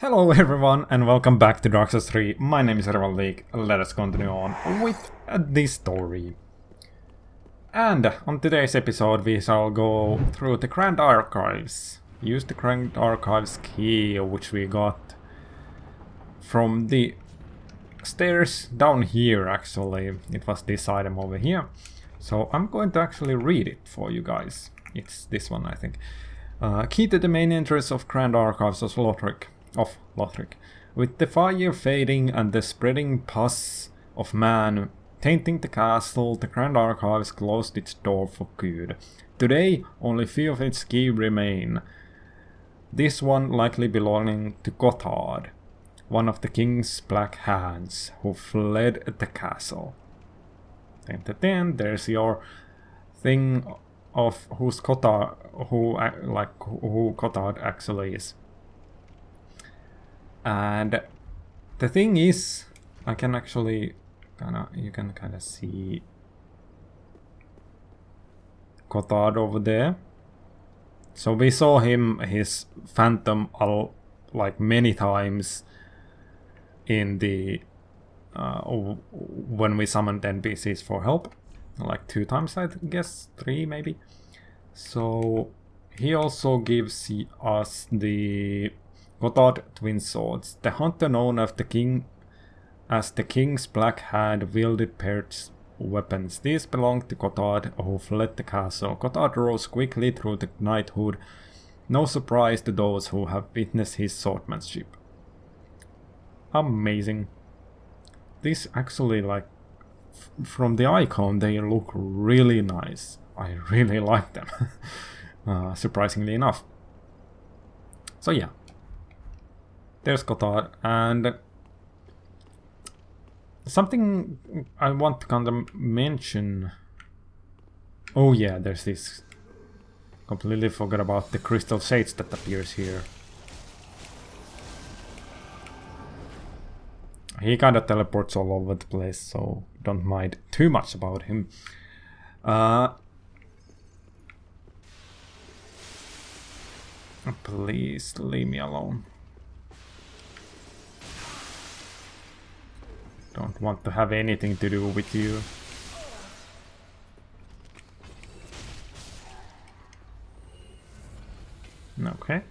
Hello everyone and welcome back to Dark Souls 3. My name is Revonlieke. Let us continue on with this story. And on today's episode we shall go through the Grand Archives. Use the Grand Archives key which we got from the stairs down here actually. It was this item over here. So I'm going to actually read it for you guys. It's this one I think. Key to the main entrance of Grand Archives of Lothric. With the fire fading and the spreading pus of man tainting the castle, the Grand Archives closed its door for good. Today, only few of its key remain. This one likely belonging to Gotthard, one of the king's black hands, who fled the castle. Then there's your thing of who Gotthard actually is. And the thing is, I can actually you can see Gotthard over there. So we saw his phantom like many times in the when we summoned NPCs for help, like 2 times I guess, 3 maybe. So he also gives us the Gotthard twin swords. The hunter known as the king's black hand wielded paired weapons. These belonged to Gotthard, who fled the castle. Gotthard rose quickly through the knighthood. No surprise to those who have witnessed his swordsmanship. Amazing. These actually, like, from the icon, they look really nice. I really like them. Surprisingly enough. So yeah. There's Gotthard, and something I want to kind of mention. Oh yeah, there's this. Completely forgot about the crystal shades that appears here. He kind of teleports all over the place, so don't mind too much about him. Please leave me alone. Don't want to have anything to do with you. Okay.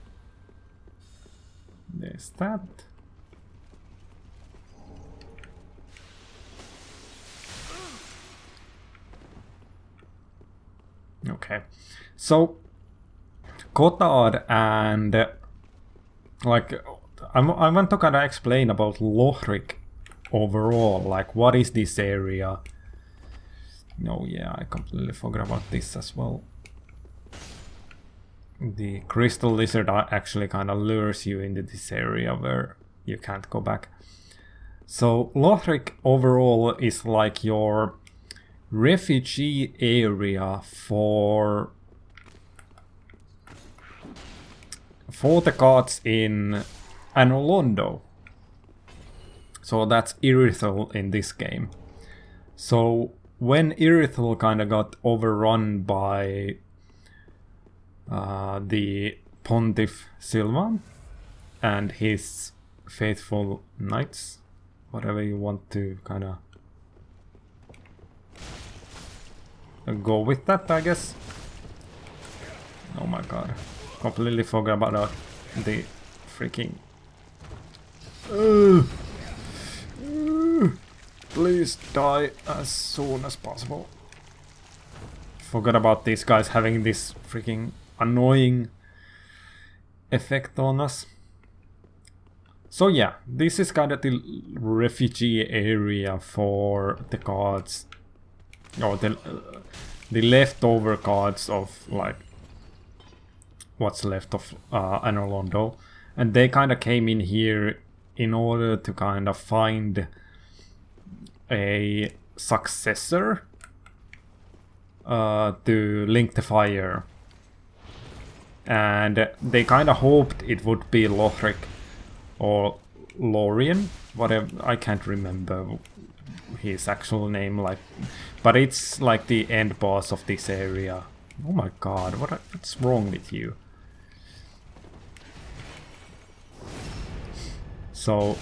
There's that. Okay. So Gotthard and like I want to kind of explain about Lothric overall, like what is this area? No, yeah, I completely forgot about this as well. The crystal lizard actually kind of lures you into this area where you can't go back. So Lothric overall is like your refugee area for the gods in Anor Londo. So that's Irithyll in this game. So when Irithyll kind of got overrun by the Pontiff Sylvan and his faithful knights, whatever you want to kind of go with that, I guess. Oh my god, completely forgot about the freaking. Please die as soon as possible. Forgot about these guys having this freaking annoying effect on us. So yeah, this is kind of the refugee area for the gods, or the leftover gods of like what's left of Anor Londo, and they kind of came in here in order to kind of find a successor to Link the Fire, and they kind of hoped it would be Lothric or Lorien, whatever, I can't remember his actual name, like, but it's like the end boss of this area. Oh my god, what's wrong with you? So,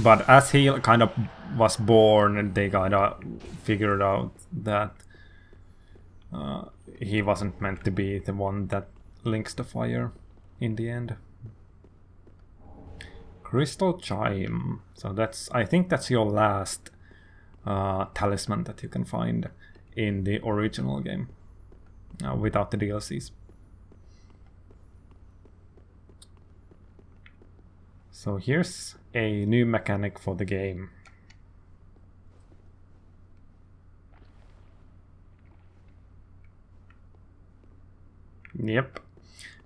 but as he kind of was born, they kind of figured out that he wasn't meant to be the one that links the fire in the end. Crystal Chime. So that's, I think that's your last talisman that you can find in the original game without the DLCs. So here's a new mechanic for the game. Yep.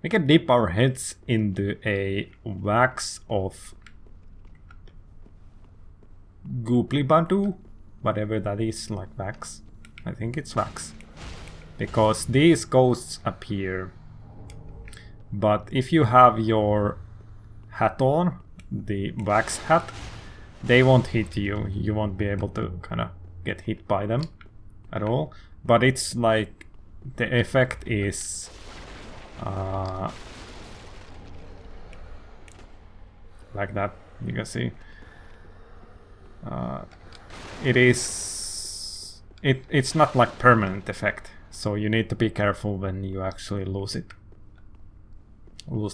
We can dip our heads into a wax of Googlibadu, whatever that is, like wax. I think it's wax. Because these ghosts appear. But if you have your hat on, the wax hat, they won't hit you. You won't be able to kind of get hit by them at all. But it's like the effect is like that, you can see. It's not like permanent effect, so you need to be careful when you actually lose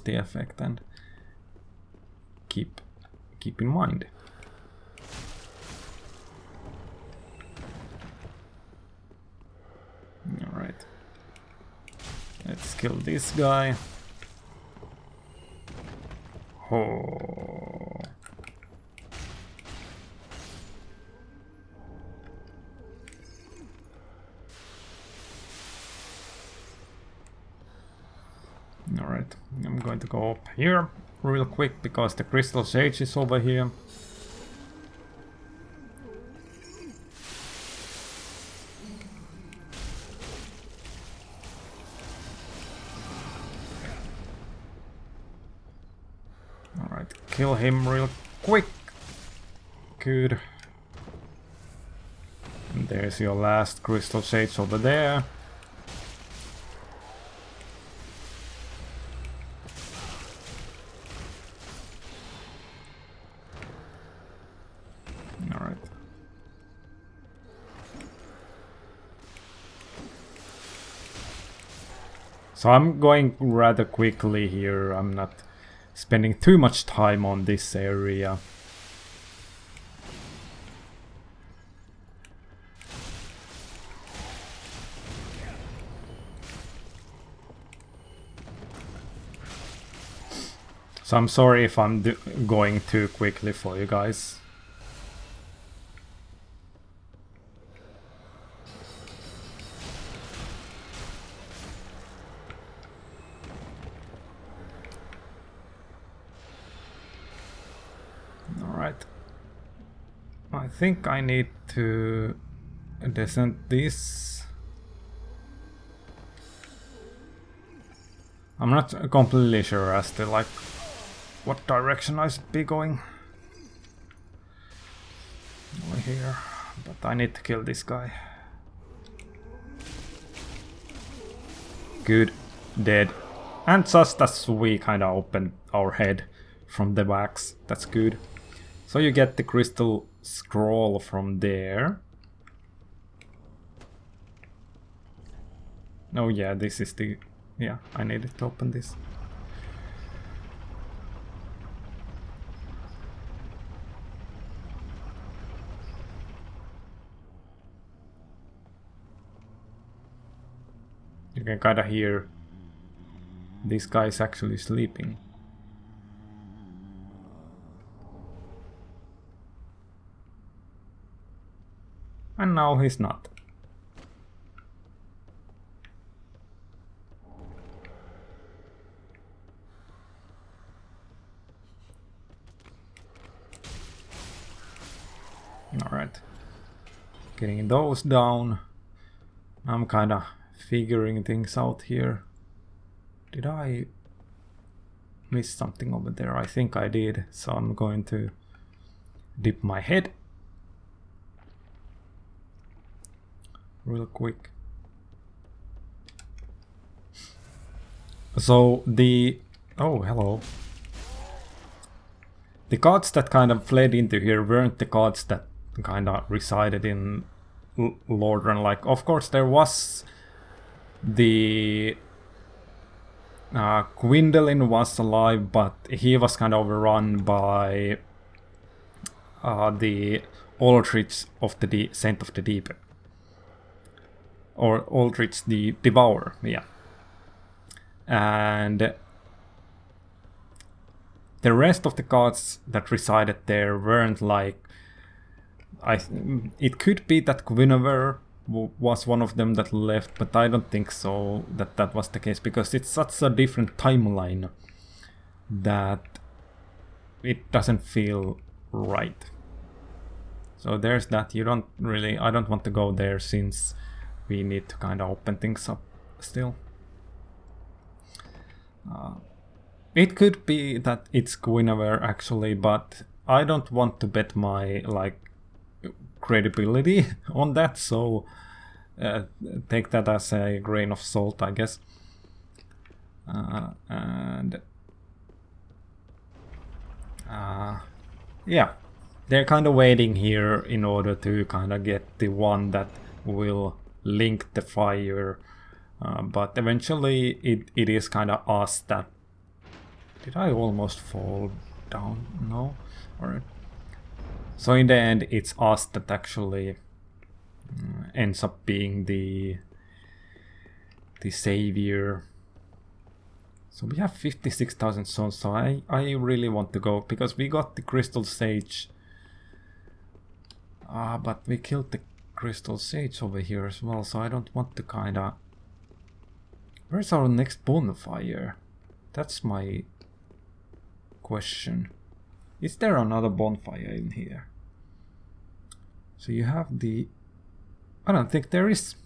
the effect, and keep in mind. All right, let's kill this guy. Oh. Alright, I'm going to go up here real quick because the crystal sage is over here. Alright, kill him real quick. Good. And there's your last crystal sage over there. Alright. So I'm going rather quickly here. I'm not spending too much time on this area. So I'm sorry if I'm going too quickly for you guys. Alright. I think I need to descend this. I'm not completely sure as to like what direction I should be going. Over here. But I need to kill this guy. Good. Dead. And just as we kind of opened our head from the wax. That's good. So you get the crystal scroll from there. Oh yeah, this is the... Yeah, I needed to open this. You can kind of hear this guy is actually sleeping. And now he's not. Alright. Getting those down. I'm kinda figuring things out here. Did I miss something over there? I think I did. So I'm going to dip my head real quick. So the Oh, hello. The gods that kind of fled into here weren't the gods that kind of resided in Lordran. Like, of course, there was the Gwendolyn was alive, but he was kind of overrun by the Aldrich of the Saint of the Deep. Or Aldrich the Devourer, yeah. And the rest of the gods that resided there weren't like... it could be that Guinevere was one of them that left, but I don't think so that was the case, because it's such a different timeline that it doesn't feel right. So there's that. I don't want to go there since we need to kind of open things up still. It could be that it's Guinevere actually, but I don't want to bet my credibility on that, so take that as a grain of salt, I guess. Yeah, they're kind of waiting here in order to kind of get the one that will link the fire, but eventually it is kind of us that... Did I almost fall down? No? Alright. So in the end, it's us that actually ends up being the savior. So we have 56,000 souls, so I really want to go, because we got the Crystal Sage. But we killed the Crystal Sage over here as well, so I don't want to kinda... Where's our next bonfire? That's my question. Is there another bonfire in here? So you have the... I don't think there is.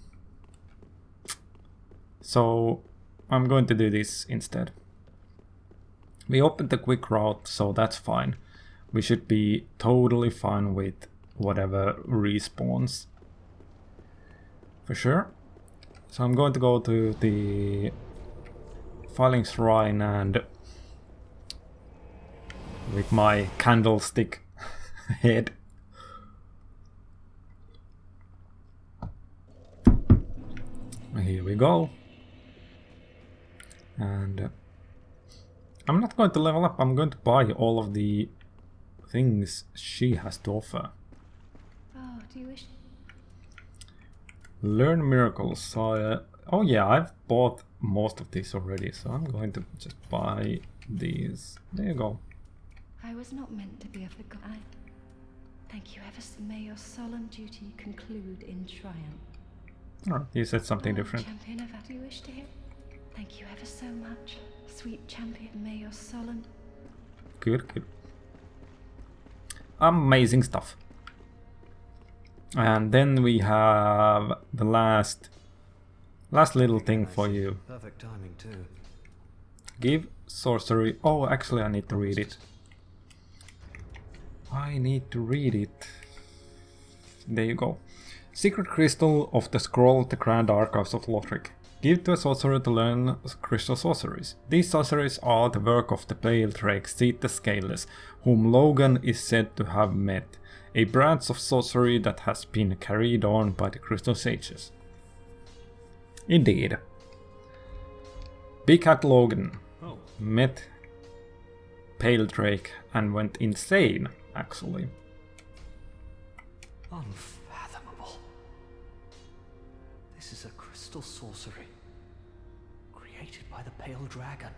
So I'm going to do this instead. We opened the quick route, so that's fine. We should be totally fine with whatever respawns. For sure. So I'm going to go to the Filing Shrine and with my candlestick head. Here we go. And I'm not going to level up, I'm going to buy all of the things she has to offer. Oh, do you wish? Learn miracles. Oh yeah, I've bought most of these already, so I'm going to just buy these. There you go. I was not meant to be a forgotten. Thank you ever so. May your solemn duty conclude in triumph. Oh, you said something different. Champion of what you wish to hear. Thank you ever so much, sweet champion. May your solemn... Good, good. Amazing stuff. And then we have the last little thing for you. Perfect timing too. Give sorcery. Oh, actually I need to read it. I need to read it. There you go. Secret Crystal of the Scroll of the Grand Archives of Lothric. Give to a sorcerer to learn crystal sorceries. These sorceries are the work of the pale drake Seed the Scaleless, whom Logan is said to have met. A branch of sorcery that has been carried on by the Crystal Sages. Indeed. Big Cat Logan met Pale Drake and went insane, actually. Unfathomable. This is a crystal sorcery created by the Pale Dragon,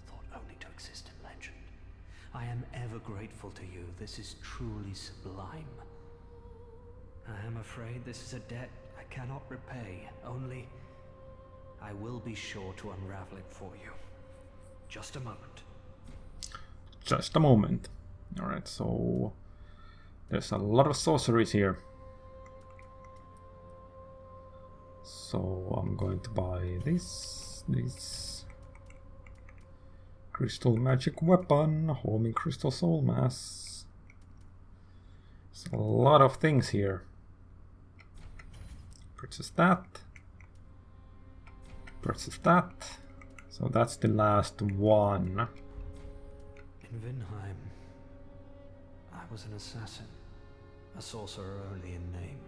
thought only to exist in legend. I am ever grateful to you. This is truly sublime. I am afraid this is a debt I cannot repay. Only I will be sure to unravel it for you. Just a moment. Just a moment. Alright, so there's a lot of sorceries here. So I'm going to buy this. Crystal Magic Weapon, Homing Crystal Soul Mass. There's a lot of things here. Purchase that. Purchase that. So that's the last one. In Vinheim, I was an assassin, a sorcerer only in name,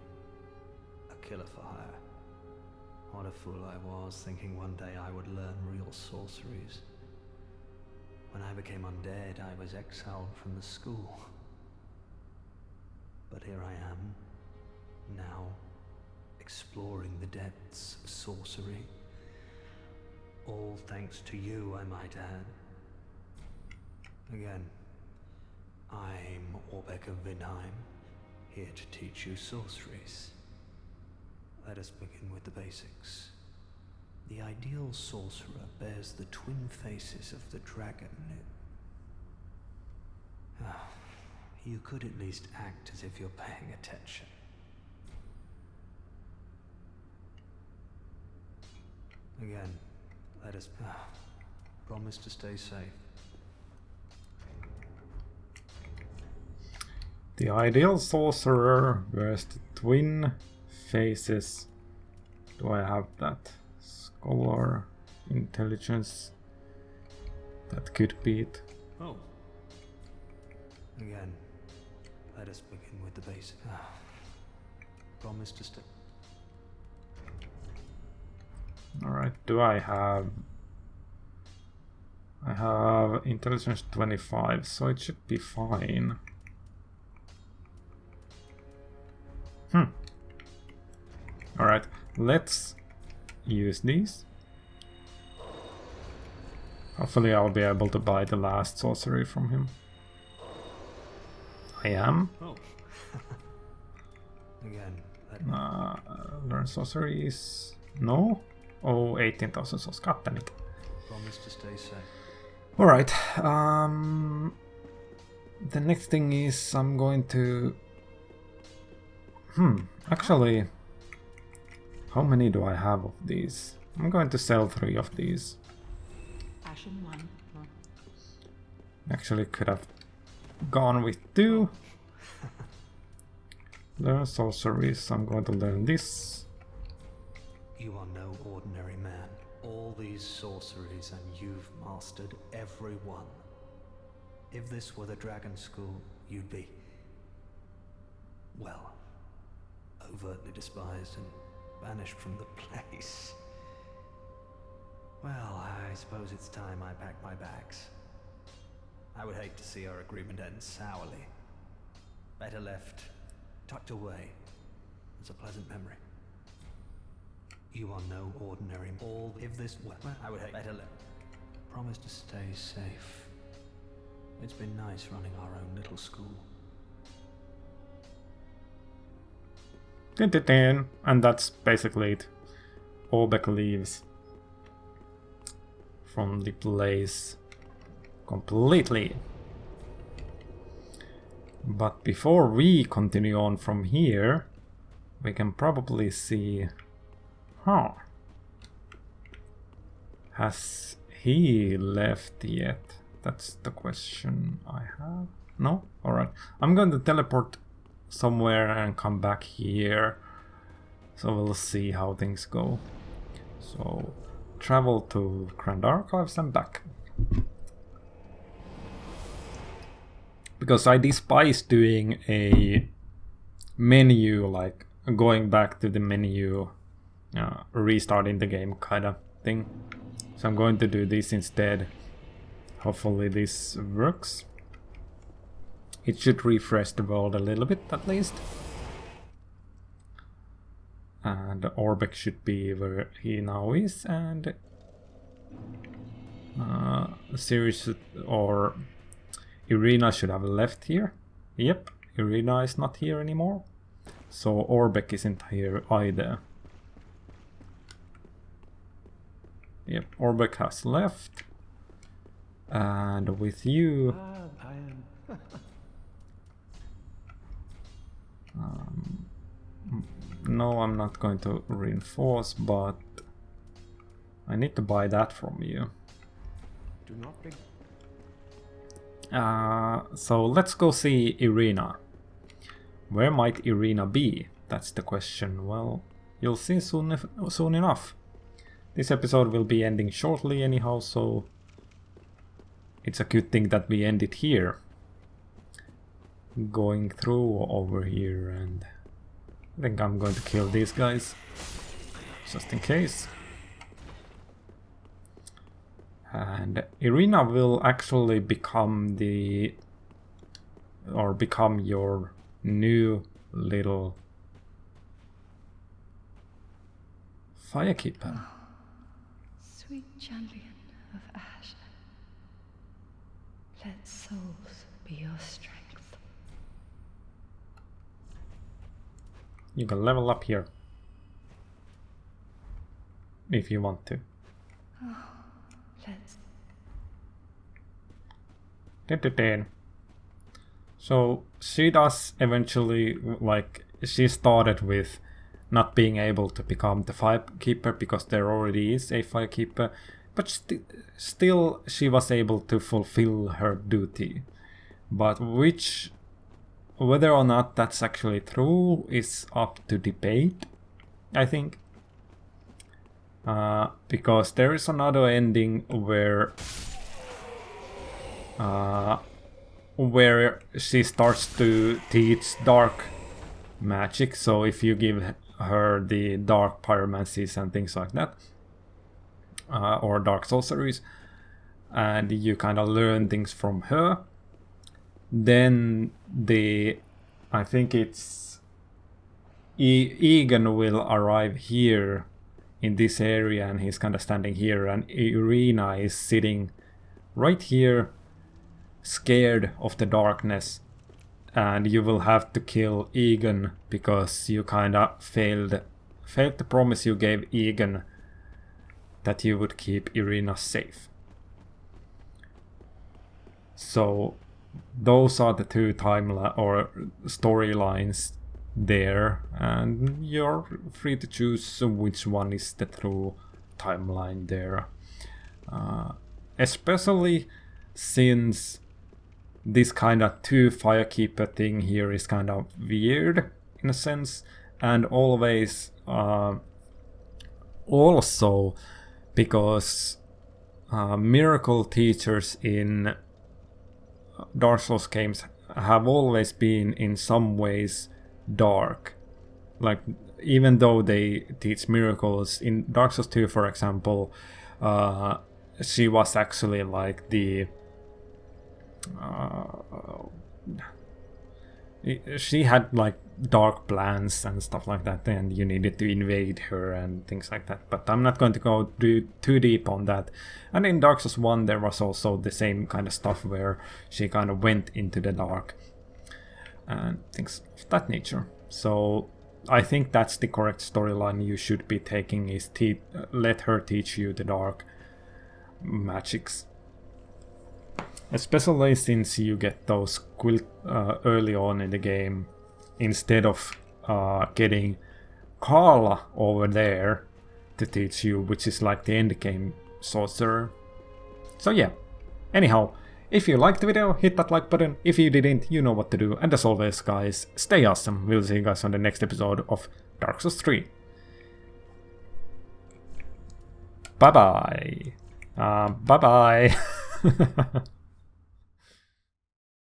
a killer for hire. What a fool I was, thinking one day I would learn real sorceries. When I became undead, I was exiled from the school. But here I am, now, exploring the depths of sorcery. All thanks to you, I might add. Again, I'm Orbeck of Vinheim, here to teach you sorceries. Let us begin with the basics. The ideal sorcerer bears the twin faces of the dragon. You could at least act as if you're paying attention. Again, let us promise to stay safe. The ideal sorcerer wears the twin faces. Do I have that? Scholar, intelligence. That could be it. Oh. Again, let us begin with the basics. Promise to stay. Alright, do I have... I have intelligence 25, so it should be fine. Alright, let's use these. Hopefully I'll be able to buy the last sorcery from him. I am. Oh. Again. Learn sorceries. No? Oh, 18,000 så skatten it. Promise to stay safe. Alright. The next thing is I'm going to... Actually... How many do I have of these? I'm going to sell 3 of these. Ashen one. Actually could have gone with 2. Learn sorceries. I'm going to learn this. You are no ordinary man. All these sorceries and you've mastered every one. If this were the Dragon School, you'd be... well, overtly despised and banished from the place. Well, I suppose it's time I packed my bags. I would hate to see our agreement end sourly. Better left, tucked away, as a pleasant memory. You are no ordinary. All if this well, I would hate better left. Promise to stay safe. It's been nice running our own little school. And that's basically it. Orbeck leaves from the place completely. But before we continue on from here, we can probably see... Has he left yet? That's the question I have. No? Alright. I'm going to teleport somewhere and come back here. So we'll see how things go. So travel to Grand Archives and back. Because I despise doing a menu, like going back to the menu, restarting the game kind of thing. So I'm going to do this instead. Hopefully this works. It should refresh the world a little bit at least. And Orbeck should be where he now is, and Sirius or Irina should have left here. Yep, Irina is not here anymore. So Orbeck isn't here either. Yep, Orbeck has left. And with you... I am... no, I'm not going to reinforce, but I need to buy that from you. Do not be... So let's go see Irina. Where might Irina be? That's the question. Well, you'll see soon enough. this episode will be ending shortly anyhow, so it's a good thing that we end it here. Going through over here, and I think I'm going to kill these guys, just in case. And Irina will actually become your new little firekeeper. Sweet champion of Ash, let souls be your strength. You can level up here if you want to. Let's. 10 to 10. So she does eventually, like, she started with not being able to become the firekeeper because there already is a firekeeper, but still she was able to fulfill her duty. But whether or not that's actually true is up to debate, I think. Because there is another ending where she starts to teach dark magic. So if you give her the dark pyromancies and things like that, or dark sorceries, and you kind of learn things from her, then I think it's Egan will arrive here in this area, and he's kind of standing here, and Irina is sitting right here, scared of the darkness, and you will have to kill Egan because you kind of failed the promise you gave Egan that you would keep Irina safe. So those are the two storylines there, and you're free to choose which one is the true timeline there. Especially since this kind of two firekeeper thing here is kind of weird in a sense, and always also because miracle teachers in Dark Souls games have always been in some ways dark. Like, even though they teach miracles in Dark Souls 2, for example, she was actually like the she had like dark plans and stuff like that, and you needed to invade her and things like that, but I'm not going to go too deep on that. And in Dark Souls 1 there was also the same kind of stuff where she kind of went into the dark and things of that nature. So I think that's the correct storyline you should be taking, is let her teach you the dark magics. Especially since you get those early on in the game, instead of getting Carla over there to teach you, which is like the end game sorcerer. So yeah, anyhow, if you liked the video, hit that like button. If you didn't, you know what to do. And as always, guys, stay awesome. We'll see you guys on the next episode of Dark Souls 3. Bye bye. Bye bye.